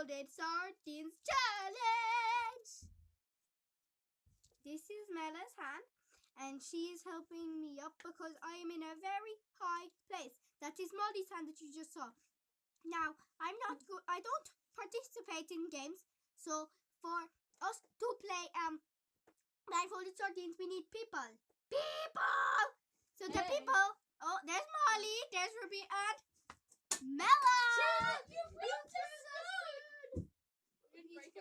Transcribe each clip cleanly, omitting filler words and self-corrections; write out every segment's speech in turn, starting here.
blindfolded sardines challenge. This is Mella's hand, and she is helping me up because I am in a very high place. That is Molly's hand that you just saw. Now, I'm not good. I don't participate in games, so for us to play blindfolded sardines, we need people. People. So the people. Oh, there's Molly. There's Ruby and Mella.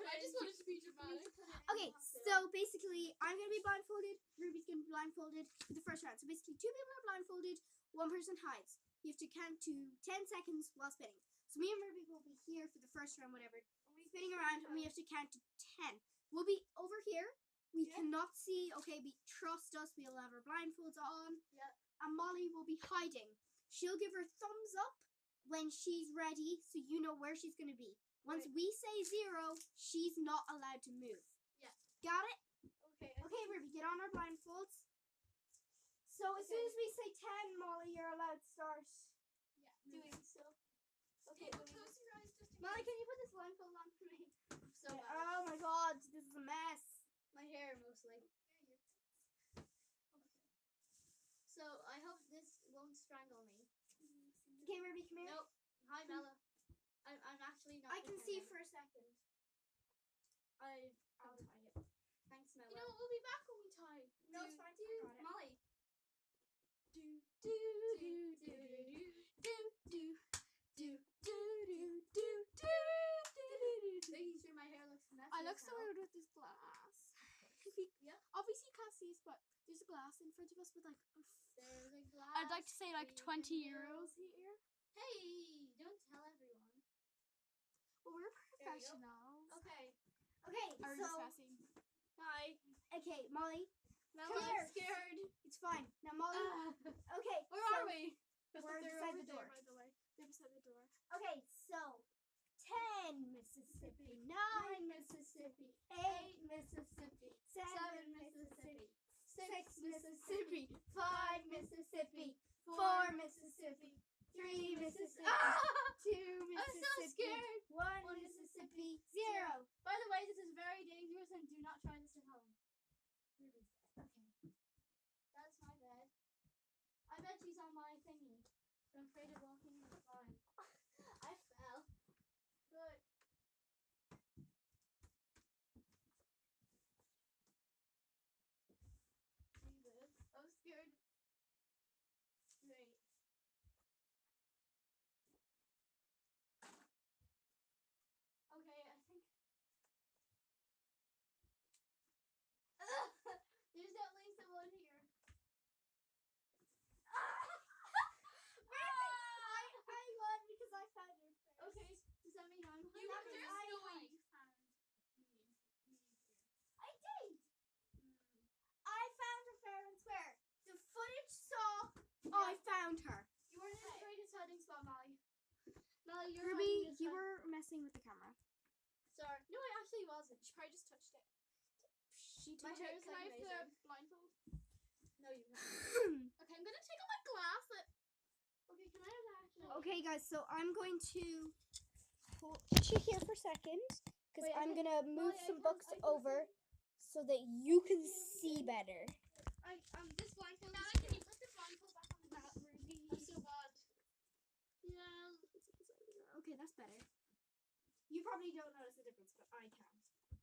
I just wanted to be dramatic. Okay, so basically, I'm going to be blindfolded. Ruby's going to be blindfolded for the first round. So basically, 2 people are blindfolded, 1 person hides. You have to count to 10 seconds while spinning. So me and Ruby will be here for the first round, whatever. We'll be spinning around, and we have to count to 10. We'll be over here. We cannot see. Okay, trust us. We'll have our blindfolds on. Yep. And Molly will be hiding. She'll give her thumbs up when she's ready, so you know where she's going to be. Once we say 0, she's not allowed to move. Yeah. Got it? Okay. Okay, Ruby, get on our blindfolds. So as soon as we say 10, Molly, you're allowed to start. Yeah. Doing so. Okay. Close your eyes just in Molly, case. can you put this blindfold on for me? So bad. Oh my God, this is a mess. My hair mostly. So I hope this won't strangle me. Okay, Ruby, come here. Nope. Hi, Mella. I'm actually not. I can see pretending. for a second. I'll tie it. Thanks, Mella. You know what? We'll be back when we tie. No, it's fine. I got it. Molly. Making sure my hair looks messy. I look as so hell. weird with this glass. Obviously you can't see us, but there's a glass in front of us with like There's a glass. I'd like to say like 20 in the euros middle. here. Hey, don't tell everyone. Well, we're There you go. professionals. Okay. Okay, Are we so discussing? Hi. okay, Molly, Mella, Come here. I'm scared. it's fine. Now, Molly. Okay, Where so, are we? We're They're beside over the there, door. by the way. They're beside the door. Okay, so 10 Mississippi, 9 Mississippi, 8 Mississippi, 7 Mississippi, 6 Mississippi, 5 Mississippi, 4 Mississippi, 3 Mississippi, 2 Mississippi, I'm so scared. 1 Mississippi, 0. By the way, this is very dangerous and do not try this at home. Ruby's bed. Okay. That's my bed. I bet she's on my thingy. I'm afraid of walking in the slime. I fell. Good. Jesus. I was scared. Great. Okay, I think. There's at least one here. I won because I found her first. Okay, does that mean I'm You That there's means I no way won. you found me here. I did. I found her fair and square. The footage saw I found her. You were in the greatest hiding spot, Molly. Molly, you're Ruby, hiding you were messing with the camera. Sorry. No, I actually wasn't. She probably just touched it. She My took hair it. is Can I have like the amazing. blindfold? No, you can't. Okay, I'm gonna take out my glasses. Okay, can I have that actually? Okay, guys, so I'm going to put you here for a second because Wait, I I'm can- gonna move Molly, I some can- books I can over so that you can see better. This blindfold. Now, can you put the blindfold back on the mat, Ruby? I'm so bad. Yeah. Okay, that's better. You probably don't notice the difference, but I can.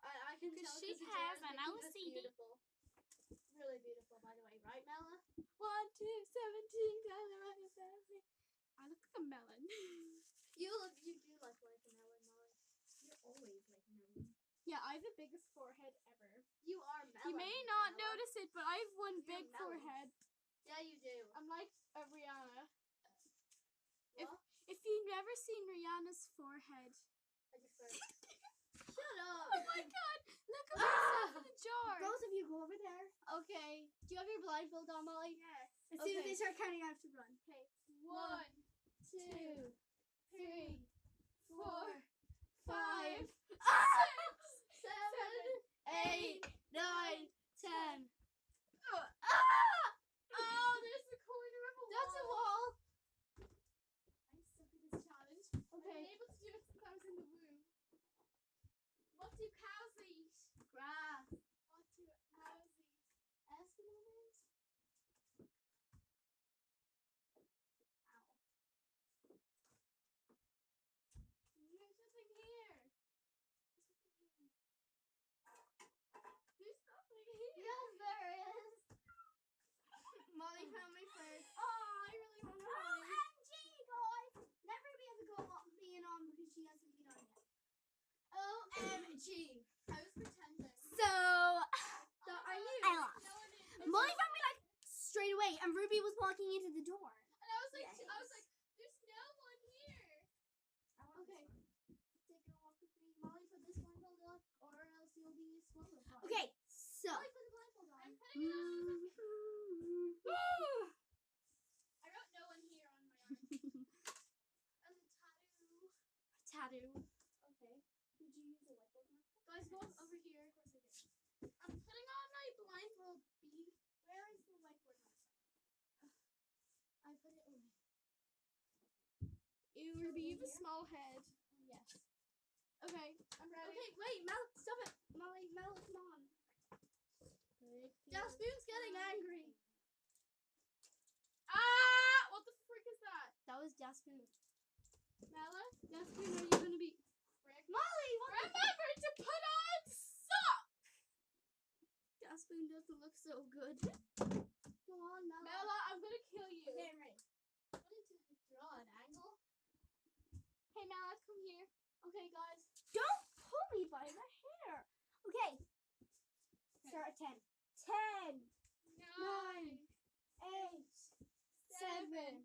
I can tell she 'cause the has jar is an making us LCD. beautiful. Really beautiful, by the way, right, Mella? 1, 2, 17, down the right side. I look like a melon. You do look like a melon, Molly. You're always like me. Yeah, I have the biggest forehead ever. You are melon. You may not Mella. notice it, but I have one You're big melon. forehead. Yeah, you do. I'm like a Rihanna. What? If you've never seen Rihanna's forehead. I just burped. Shut up. Oh my god! Look at myself in the jar! Both of you go over there. Okay. Do you have your blindfold on, Molly? Yes. As soon as Okay. they start counting, I have to run. Okay. 1, 2, 3, 4, 5, 5, 7, 8, 9, 10. Oh, there's the corner of a wall. That's a wall. I suck at this challenge. I've Okay. been able to do it since I was in the womb. she hasn't been on yet. OMG. I was pretending. So I knew. I lost. No, I didn't. Molly found me like straight away, and Ruby was walking into the door. And I was like, there's no one here. Okay. Take a walk with me. Molly, put this blindfold on, or else you'll be swallowed. Okay, so. Molly, put the blindfold on. I'm putting it on. I wrote no one here on my arm. And the tattoo. Tattoo. Okay. Did you use a whiteboard marker? Guys, go over here. Of course I did. I'm putting on my blindfold. B. Where is the whiteboard marker? I put it away. Ew, Ruby, you have a small head. Yes. Okay, I'm ready. Okay, wait, Mel, stop it. Molly, Mel, come on. Jaspoon's getting angry. Ah! What the frick is that? That was Jaspoon. Mela? Jaspoon, are you gonna be... Molly, what? Remember to put on socks! Jaspoon doesn't look so good. Go on, Mel. Mela, I'm gonna kill you. Okay, right. What did you draw? An angle? Hey, Mela, come here. Okay, guys. Don't pull me by my hair. Okay. Start at 10. 10, 9, 8, 7,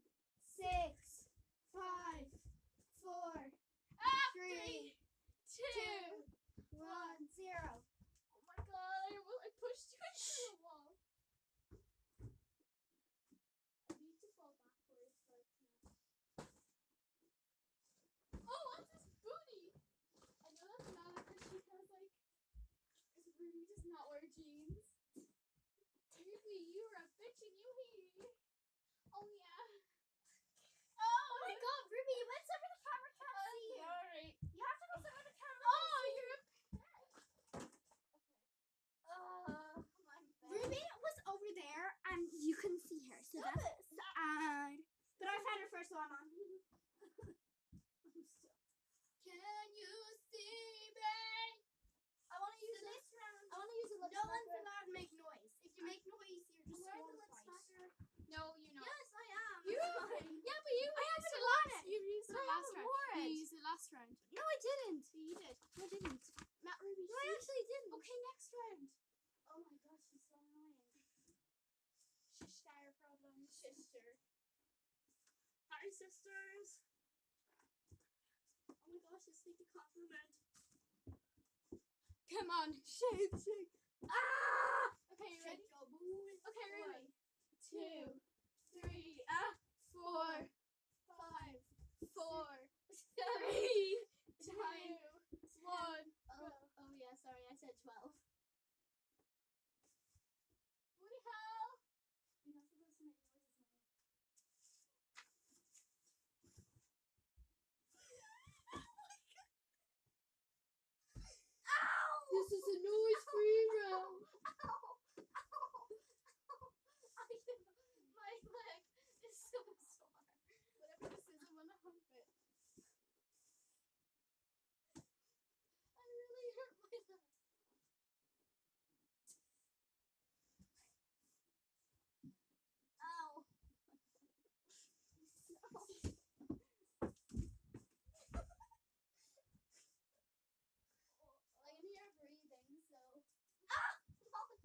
6, 5, 4, 3, 2. 1, 0. Oh my god, I pushed you into the wall. I need to fall backwards like that. Oh, what's this booty? I know that's Mela because she has like... Ruby does not wear jeans. Ruby, you're a bitch and you he. Oh yeah. Oh my god, Ruby, you went somewhere the camera can't see you. Sorry. You have to go somewhere the camera Oh, can't see you're you. My bed. Ruby was over there and you couldn't see her, so that's sad. But I found her first, so I'm on. Can you see me? I want to use this round. I want to use a lip No one's smacker. allowed to make noise. If you make noise, you're just Where's the sworn lip twice. smacker? No, you're not. Yes, I am. You? Fine. Yeah, but you I used haven't it worn last. it. You used But it I last haven't round. worn You it. used it last round. No, I didn't. So you did. I didn't. Matt, Ruby, No, I actually didn't. Okay, next round. Oh my gosh, she's so annoying. Sister problem. Sister. Hi, sisters. Oh my gosh, it's like a compliment. Come on, shake, shake. Ah! Okay, you ready? Shake your booty. Okay, ready? 2, 3, 4, 5, 4, 3, 2, 1. Oh yeah, sorry, I said 12. Booty hole. You're not supposed to make noises, Molly. This is a noise-free round. My leg is so sore. Whatever this is, I want to hump it. I really hurt my leg. Ow. I can hear breathing, so. Ah! Ow!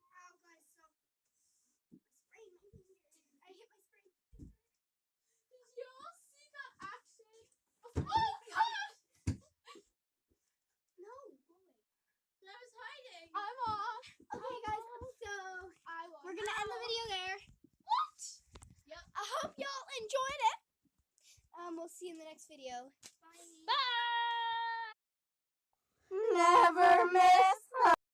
Ow, guys, stop. I sprained my finger. I hit my sprain. Did you all see that action? Oh, God! No, go away. I was hiding. I'm on. Okay, guys, so I won. we're gonna end the video there. What? Yep. I hope y'all enjoyed it. We'll see you in the next video. Bye. Bye. Never miss